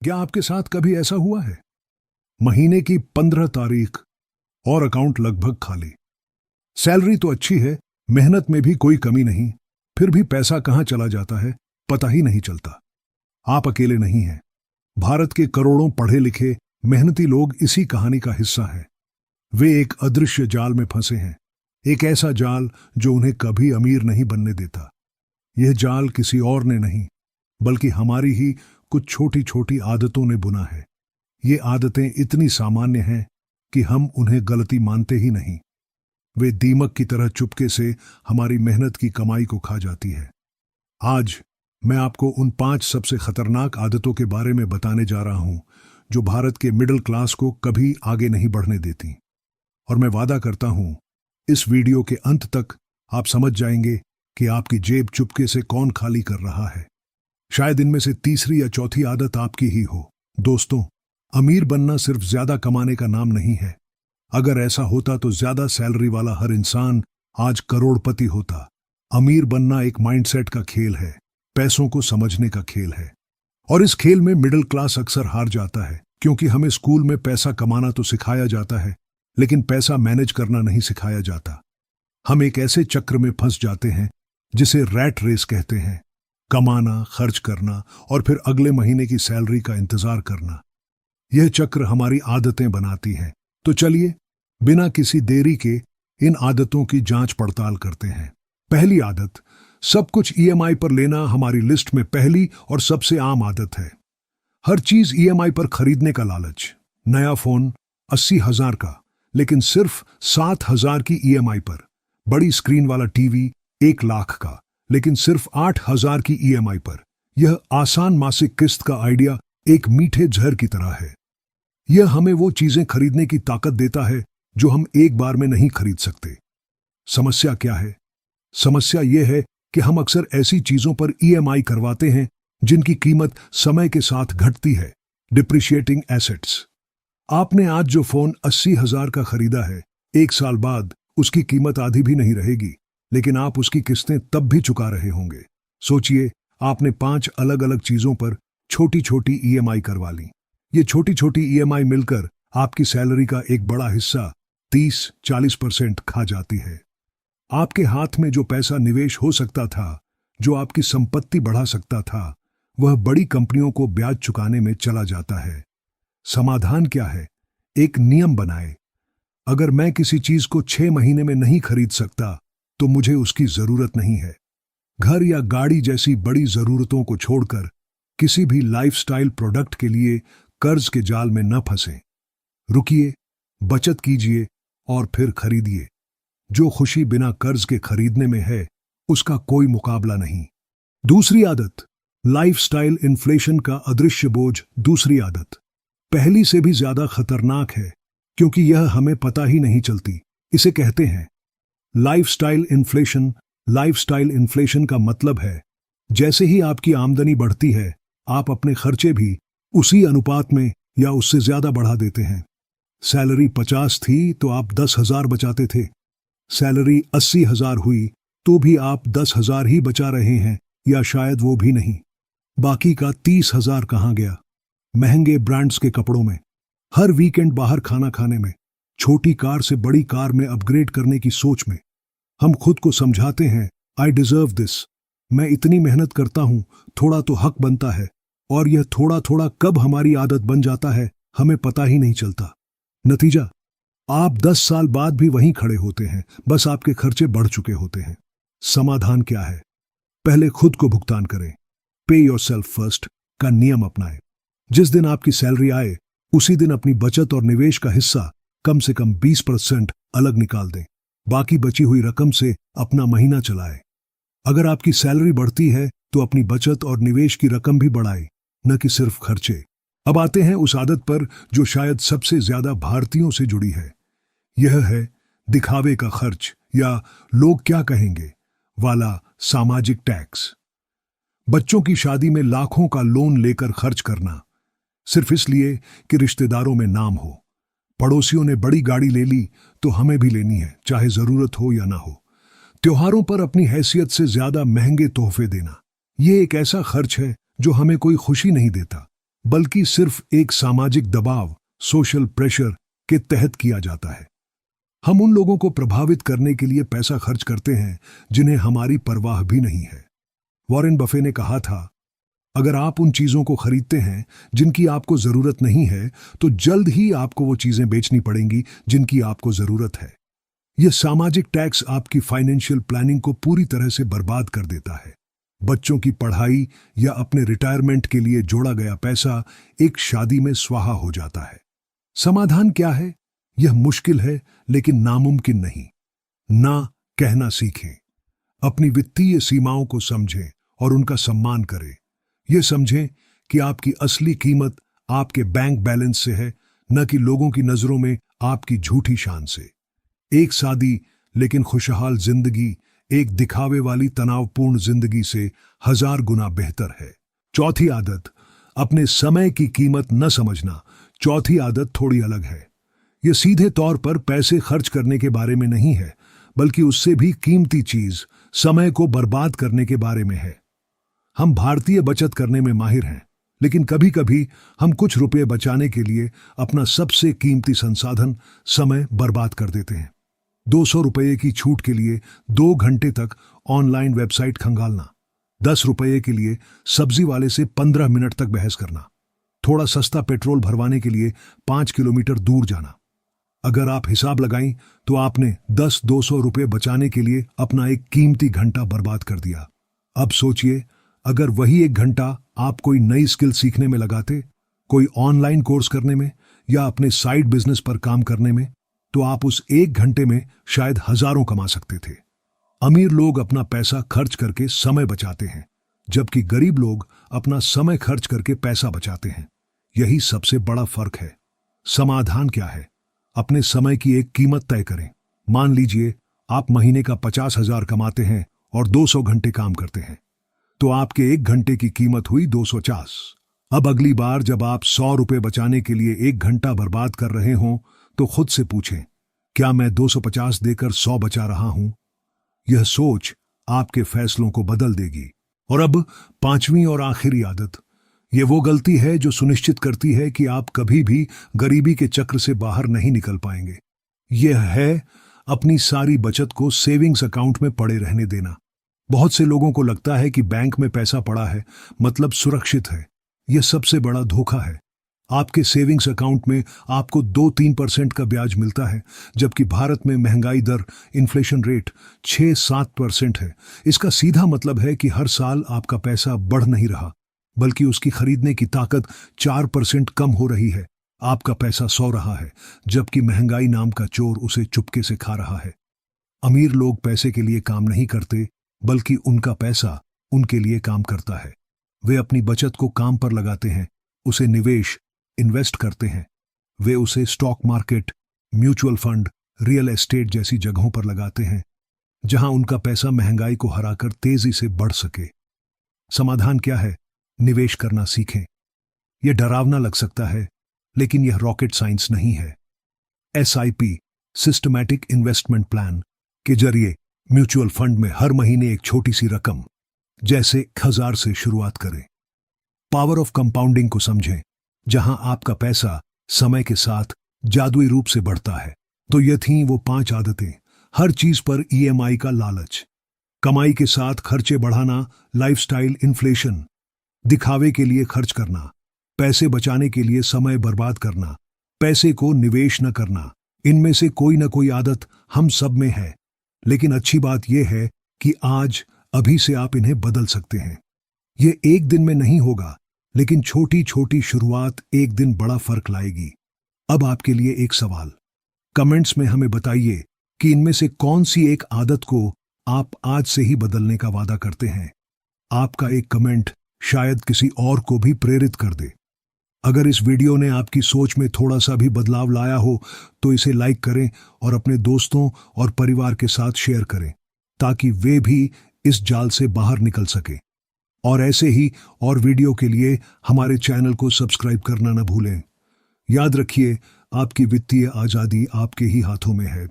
क्या आपके साथ कभी ऐसा हुआ है? महीने की 15 तारीख और अकाउंट लगभग खाली। सैलरी तो अच्छी है, मेहनत में भी कोई कमी नहीं, फिर भी पैसा कहां चला जाता है पता ही नहीं चलता। आप अकेले नहीं हैं। भारत के करोड़ों पढ़े लिखे मेहनती लोग इसी कहानी का हिस्सा हैं। वे एक अदृश्य जाल में फंसे हैं, एक ऐसा जाल जो उन्हें कभी अमीर नहीं बनने देता। यह जाल किसी और ने नहीं, बल्कि हमारी ही कुछ छोटी छोटी आदतों ने बुना है। ये आदतें इतनी सामान्य हैं कि हम उन्हें गलती मानते ही नहीं। वे दीमक की तरह चुपके से हमारी मेहनत की कमाई को खा जाती है। आज मैं आपको उन 5 सबसे खतरनाक आदतों के बारे में बताने जा रहा हूं जो भारत के मिडिल क्लास को कभी आगे नहीं बढ़ने देती। और मैं वादा करता हूं, इस वीडियो के अंत तक आप समझ जाएंगे कि आपकी जेब चुपके से कौन खाली कर रहा है। शायद इनमें से तीसरी या चौथी आदत आपकी ही हो। दोस्तों, अमीर बनना सिर्फ ज्यादा कमाने का नाम नहीं है। अगर ऐसा होता तो ज्यादा सैलरी वाला हर इंसान आज करोड़पति होता। अमीर बनना एक माइंडसेट का खेल है, पैसों को समझने का खेल है। और इस खेल में मिडिल क्लास अक्सर हार जाता है, क्योंकि हमें स्कूल में पैसा कमाना तो सिखाया जाता है, लेकिन पैसा मैनेज करना नहीं सिखाया जाता। हम एक ऐसे चक्र में फंस जाते हैं जिसे रैट रेस कहते हैं। कमाना, खर्च करना और फिर अगले महीने की सैलरी का इंतजार करना। यह चक्र हमारी आदतें बनाती है। तो चलिए, बिना किसी देरी के इन आदतों की जांच पड़ताल करते हैं। पहली आदत, सब कुछ ईएमआई पर लेना हमारी लिस्ट में पहली और सबसे आम आदत है। हर चीज ईएमआई पर खरीदने का लालच। नया फोन 80,000 का, लेकिन सिर्फ 7,000 की ईएमआई पर। बड़ी स्क्रीन वाला टीवी 1 लाख का, लेकिन सिर्फ 8,000 की ईएमआई पर। यह आसान मासिक किस्त का आइडिया एक मीठे जहर की तरह है। यह हमें वो चीजें खरीदने की ताकत देता है जो हम एक बार में नहीं खरीद सकते। समस्या क्या है? समस्या यह है कि हम अक्सर ऐसी चीजों पर ईएमआई करवाते हैं जिनकी कीमत समय के साथ घटती है। Depreciating assets. आपने आज जो फोन 80,000 का खरीदा है, 1 साल बाद उसकी कीमत आधी भी नहीं रहेगी, लेकिन आप उसकी किस्तें तब भी चुका रहे होंगे। सोचिए, आपने 5 अलग अलग चीजों पर छोटी छोटी ईएमआई करवा ली। ये छोटी छोटी ईएमआई मिलकर आपकी सैलरी का एक बड़ा हिस्सा 30-40% खा जाती है। आपके हाथ में जो पैसा निवेश हो सकता था, जो आपकी संपत्ति बढ़ा सकता था, वह बड़ी कंपनियों को ब्याज चुकाने में चला जाता है। समाधान क्या है? एक नियम बनाए। अगर मैं किसी चीज को 6 महीने में नहीं खरीद सकता तो मुझे उसकी जरूरत नहीं है। घर या गाड़ी जैसी बड़ी जरूरतों को छोड़कर किसी भी लाइफस्टाइल प्रोडक्ट के लिए कर्ज के जाल में न फंसें। रुकिए, बचत कीजिए और फिर खरीदिए। जो खुशी बिना कर्ज के खरीदने में है, उसका कोई मुकाबला नहीं। दूसरी आदत, लाइफस्टाइल इन्फ्लेशन का अदृश्य बोझ। दूसरी आदत पहली से भी ज्यादा खतरनाक है, क्योंकि यह हमें पता ही नहीं चलती। इसे कहते हैं लाइफस्टाइल इन्फ्लेशन। लाइफस्टाइल इन्फ्लेशन का मतलब है, जैसे ही आपकी आमदनी बढ़ती है, आप अपने खर्चे भी उसी अनुपात में या उससे ज्यादा बढ़ा देते हैं। सैलरी 50 थी तो आप 10,000 बचाते थे। सैलरी 80,000 हुई तो भी आप 10,000 ही बचा रहे हैं, या शायद वो भी नहीं। बाकी का 30,000 कहां गया? महंगे ब्रांड्स के कपड़ों में, हर वीकेंड बाहर खाना खाने में, छोटी कार से बड़ी कार में अपग्रेड करने की सोच में। हम खुद को समझाते हैं, आई डिजर्व दिस, मैं इतनी मेहनत करता हूं, थोड़ा तो हक बनता है। और यह थोड़ा थोड़ा कब हमारी आदत बन जाता है, हमें पता ही नहीं चलता। नतीजा, आप 10 साल बाद भी वहीं खड़े होते हैं, बस आपके खर्चे बढ़ चुके होते हैं। समाधान क्या है? पहले खुद को भुगतान करें। पे योरसेल्फ फर्स्ट का नियम अपनाएं। जिस दिन आपकी सैलरी आए, उसी दिन अपनी बचत और निवेश का हिस्सा कम से कम 20% अलग निकाल दें। बाकी बची हुई रकम से अपना महीना चलाएं। अगर आपकी सैलरी बढ़ती है तो अपनी बचत और निवेश की रकम भी बढ़ाएं, न कि सिर्फ खर्चे। अब आते हैं उस आदत पर जो शायद सबसे ज्यादा भारतीयों से जुड़ी है। यह है दिखावे का खर्च, या लोग क्या कहेंगे वाला सामाजिक टैक्स। बच्चों की शादी में लाखों का लोन लेकर खर्च करना, सिर्फ इसलिए कि रिश्तेदारों में नाम हो। पड़ोसियों ने बड़ी गाड़ी ले ली तो हमें भी लेनी है, चाहे जरूरत हो या ना हो। त्योहारों पर अपनी हैसियत से ज्यादा महंगे तोहफे देना, यह एक ऐसा खर्च है जो हमें कोई खुशी नहीं देता, बल्कि सिर्फ एक सामाजिक दबाव, सोशल प्रेशर के तहत किया जाता है। हम उन लोगों को प्रभावित करने के लिए पैसा खर्च करते हैं जिन्हें हमारी परवाह भी नहीं है। वॉरेन बफे ने कहा था, अगर आप उन चीजों को खरीदते हैं जिनकी आपको जरूरत नहीं है, तो जल्द ही आपको वो चीजें बेचनी पड़ेंगी जिनकी आपको जरूरत है। यह सामाजिक टैक्स आपकी फाइनेंशियल प्लानिंग को पूरी तरह से बर्बाद कर देता है। बच्चों की पढ़ाई या अपने रिटायरमेंट के लिए जोड़ा गया पैसा एक शादी में स्वाहा हो जाता है। समाधान क्या है? यह मुश्किल है लेकिन नामुमकिन नहीं। ना कहना सीखें। अपनी वित्तीय सीमाओं को समझें और उनका सम्मान करें। यह समझें कि आपकी असली कीमत आपके बैंक बैलेंस से है, न कि लोगों की नजरों में आपकी झूठी शान से। एक सादी लेकिन खुशहाल जिंदगी एक दिखावे वाली तनावपूर्ण जिंदगी से 1000 गुना बेहतर है। चौथी आदत, अपने समय की कीमत न समझना। चौथी आदत थोड़ी अलग है। यह सीधे तौर पर पैसे खर्च करने के बारे में नहीं है, बल्कि उससे भी कीमती चीज, समय को बर्बाद करने के बारे में है। हम भारतीय बचत करने में माहिर हैं, लेकिन कभी कभी हम कुछ रुपए बचाने के लिए अपना सबसे कीमती संसाधन समय बर्बाद कर देते हैं। 200 रुपये की छूट के लिए 2 घंटे तक ऑनलाइन वेबसाइट खंगालना, 10 रुपये के लिए सब्जी वाले से 15 मिनट तक बहस करना, थोड़ा सस्ता पेट्रोल भरवाने के लिए 5 किलोमीटर दूर जाना। अगर आप हिसाब लगाएं तो आपने 10-200 रुपये बचाने के लिए अपना एक कीमती घंटा बर्बाद कर दिया। अब सोचिए, अगर वही 1 घंटा आप कोई नई स्किल सीखने में लगाते, कोई ऑनलाइन कोर्स करने में या अपने साइड बिजनेस पर काम करने में, तो आप उस 1 घंटे में शायद हजारों कमा सकते थे। अमीर लोग अपना पैसा खर्च करके समय बचाते हैं, जबकि गरीब लोग अपना समय खर्च करके पैसा बचाते हैं। यही सबसे बड़ा फर्क है। समाधान क्या है? अपने समय की एक कीमत तय करें। मान लीजिए आप महीने का 50,000 कमाते हैं और 200 घंटे काम करते हैं, तो आपके 1 घंटे की कीमत हुई 250। अब अगली बार जब आप 100 रुपये बचाने के लिए 1 घंटा बर्बाद कर रहे हों, तो खुद से पूछें, क्या मैं 250 देकर 100 बचा रहा हूं? यह सोच आपके फैसलों को बदल देगी। और अब 5वीं और आखिरी आदत, यह वो गलती है जो सुनिश्चित करती है कि आप कभी भी गरीबी के चक्र से बाहर नहीं निकल पाएंगे। यह है अपनी सारी बचत को सेविंग्स अकाउंट में पड़े रहने देना। बहुत से लोगों को लगता है कि बैंक में पैसा पड़ा है मतलब सुरक्षित है। यह सबसे बड़ा धोखा है। आपके सेविंग्स अकाउंट में आपको 2-3% का ब्याज मिलता है, जबकि भारत में महंगाई दर, इन्फ्लेशन रेट 6-7% है। इसका सीधा मतलब है कि हर साल आपका पैसा बढ़ नहीं रहा, बल्कि उसकी खरीदने की ताकत 4% कम हो रही है। आपका पैसा सो रहा है, जबकि महंगाई नाम का चोर उसे चुपके से खा रहा है। अमीर लोग पैसे के लिए काम नहीं करते, बल्कि उनका पैसा उनके लिए काम करता है। वे अपनी बचत को काम पर लगाते हैं, उसे निवेश, इन्वेस्ट करते हैं। वे उसे stock market, mutual fund, real estate जैसी जगहों पर लगाते हैं, जहां उनका पैसा महंगाई को हराकर तेजी से बढ़ सके। समाधान क्या है? निवेश करना सीखें। यह डरावना लग सकता है, लेकिन यह रॉकेट साइंस नहीं है। SIP, सिस्टमैटिक इन्वेस्टमेंट प्लान के जरिए म्यूचुअल फंड में हर महीने एक छोटी सी रकम, जैसे 1000 से शुरुआत करें। पावर ऑफ कंपाउंडिंग को समझें, जहां आपका पैसा समय के साथ जादुई रूप से बढ़ता है। तो ये थीं वो 5 आदतें। हर चीज पर EMI का लालच, कमाई के साथ खर्चे बढ़ाना, लाइफस्टाइल इन्फ्लेशन, दिखावे के लिए खर्च करना, पैसे बचाने के लिए समय बर्बाद करना, पैसे को निवेश न करना। इनमें से कोई न कोई आदत हम सब में है, लेकिन अच्छी बात यह है कि आज अभी से आप इन्हें बदल सकते हैं। यह एक दिन में नहीं होगा, लेकिन छोटी छोटी शुरुआत एक दिन बड़ा फर्क लाएगी। अब आपके लिए एक सवाल, कमेंट्स में हमें बताइए कि इनमें से कौन सी एक आदत को आप आज से ही बदलने का वादा करते हैं। आपका एक कमेंट शायद किसी और को भी प्रेरित कर दे। अगर इस वीडियो ने आपकी सोच में थोड़ा सा भी बदलाव लाया हो, तो इसे लाइक करें और अपने दोस्तों और परिवार के साथ शेयर करें, ताकि वे भी इस जाल से बाहर निकल सके। और ऐसे ही और वीडियो के लिए हमारे चैनल को सब्सक्राइब करना न भूलें। याद रखिए, आपकी वित्तीय आज़ादी आपके ही हाथों में है।